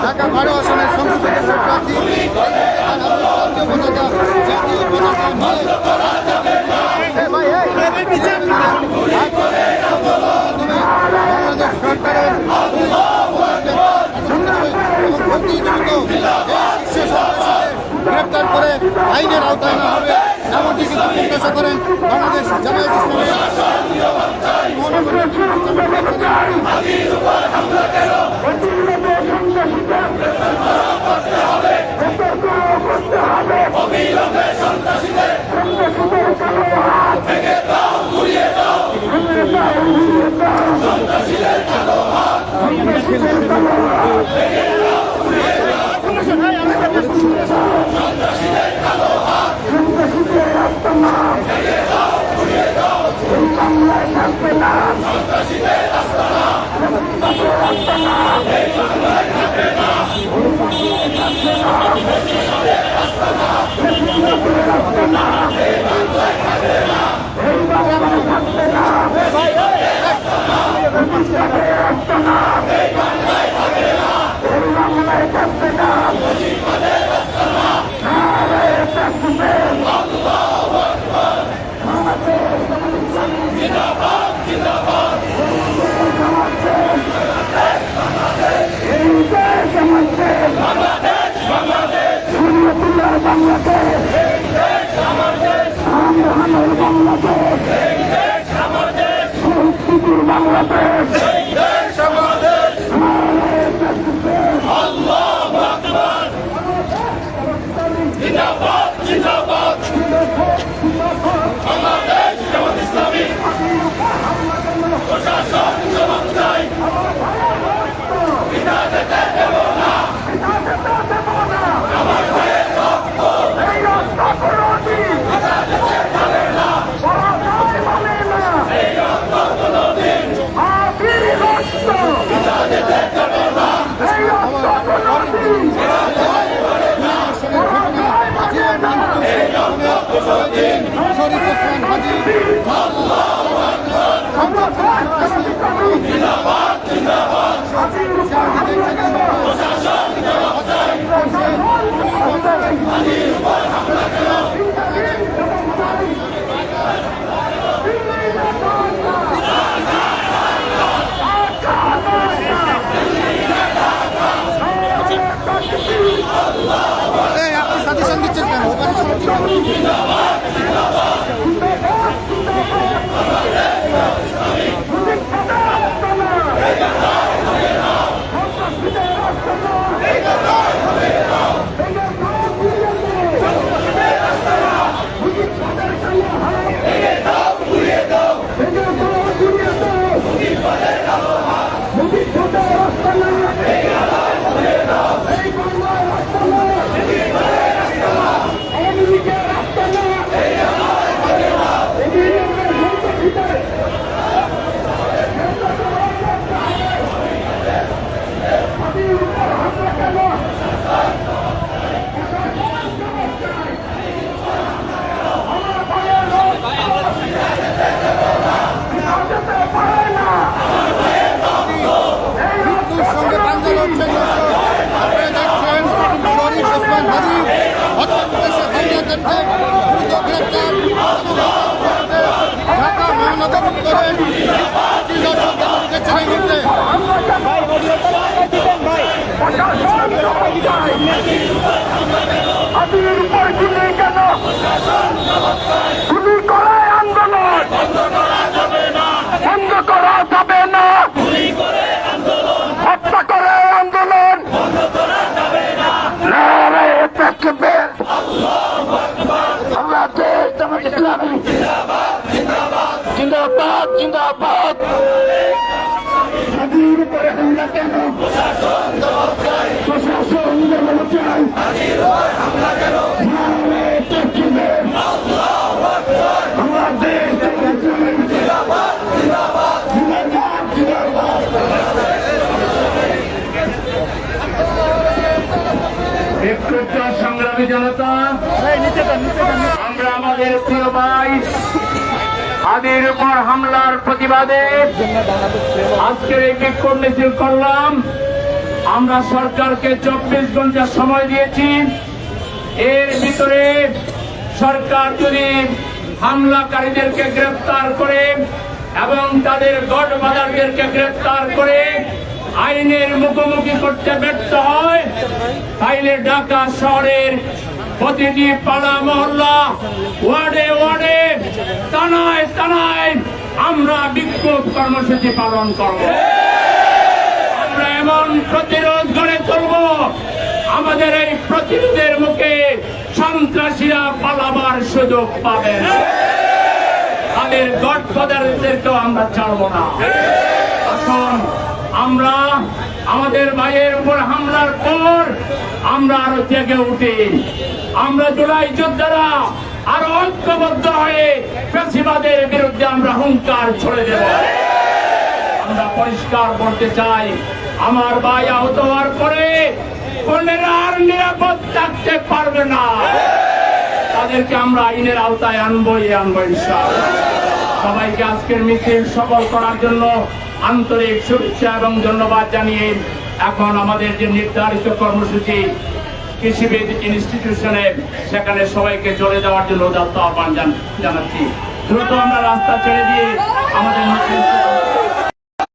ঢাকা 12 আসনের সংসদ সদস্য প্রার্থী বাংলাদেশ সরকারের গ্রেপ্তার করে আইনের আওতায় আনা হবে এমনটি কিন্তু প্রত্যাশা করেন Bangladesh Jamaat Allahu Akbar. Allah Ta'ala, জিন্দাবাদ জিন্দাবাদ। হাজির উপরে হামলা কেন? প্রশাসন জবাব চাই। ভারত পশ্চিমে বাংলাদেশ বিক্ষুব্ধ সংগ্রামী জনতা, আমরা আমাদের প্রিয় ভাই হাদির উপর হামলার প্রতিবাদে আজকের এই বিক্ষোভ মিছিল করলাম। আমরা সরকারকে 24 ঘন্টা সময় দিয়েছি। এর ভিতরে সরকার যদি হামলাকারীদেরকে গ্রেফতার করে এবং তাদের গডফাদারদেরকে গ্রেফতার করে আইনের মুখোমুখি করতে ব্যর্থ হয়, তাইলে ঢাকা শহরের প্রতিটি পাড়া মহল্লা, ওয়ার্ডে ওয়ার্ডে, থানায় থানায় আমরা বিক্ষোভ কর্মসূচি পালন করব। আমরা এমন প্রতিরোধ গড়ে তুলব, আমাদের এই প্রতিরোধের মুখে সন্ত্রাসীরা পালাবার সুযোগ পাবে না। তাদের গডফাদারদেরকেও আমরা ছাড়ব না। এখন আমরা আমাদের ভাইয়ের উপর হামলার পর আমরা আরো জেগে উঠি। আমরা জুলাই যোদ্ধারা আরো ঐক্যবদ্ধ হয়ে ফ্যাসিবাদের বিরুদ্ধে আমরা হুঙ্কার ছড়ে দেব। আমরা পরিষ্কার বলতে চাই, আমার ভাই আহত হওয়ার পরে অন্যেরা আর নিরাপদ থাকতে পারবে না। তাদেরকে আমরা আইনের আওতায় আনবই ইনশাআল্লাহ। সবাইকে আজকের মিছিল সফল করার জন্য আন্তরিক শুভেচ্ছা এবং ধন্যবাদ জানিয়ে এখন আমাদের যে নির্ধারিত কর্মসূচি কৃষিবিদ ইনস্টিটিউশনে, সেখানে সবাইকে চলে যাওয়ার জন্য উদাত্ত আহ্বান জানাচ্ছি। দ্রুত আমরা রাস্তা ছেড়ে দিয়ে আমাদের মিছিল